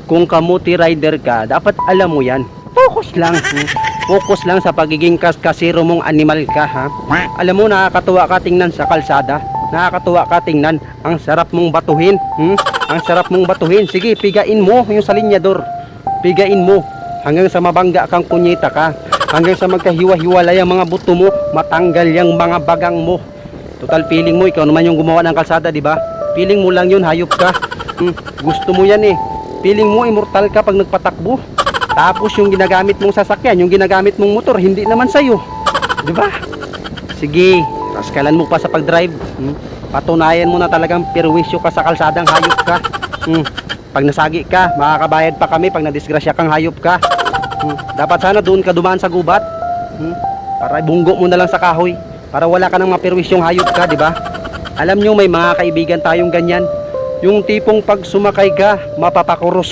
Kung kamuti rider ka, dapat alam mo yan. Focus lang. Focus lang sa pagiging kasiro mong animal ka, ha. Alam mo, nakakatuwa ka tingnan sa kalsada. Nakakatuwa ka tingnan. Ang sarap mong batuhin. Ang sarap mong batuhin. Sige, pigain mo yung sa linyador. Pigain mo hanggang sa mabangga kang kunyita ka. Hanggang sa magkahiwa-hiwalay ang mga buto mo, matanggal yung mga bagang mo. Total feeling mo, ikaw naman yung gumawa ng kalsada, di ba? Feeling mo lang yun, hayop ka. Gusto mo yan eh. Feeling mo, immortal ka pag nagpatakbo. Tapos yung ginagamit mong sasakyan, yung ginagamit mong motor, hindi naman sa'yo. Di ba? Sige, raskalan mo pa sa pag-drive. Patunayan mo na talagang perwisyo ka sa kalsadang, hayop ka. Pag nasagi ka, makakabayad pa kami. Pag nadisgrasya kang, hayop ka. Dapat sana doon ka dumaan sa gubat. Para bunggo mo na lang sa kahoy. Para wala ka nang maperwisyong hayop ka, di ba? Alam nyo, may mga kaibigan tayong ganyan. Yung tipong pag sumakay ka, mapapakurus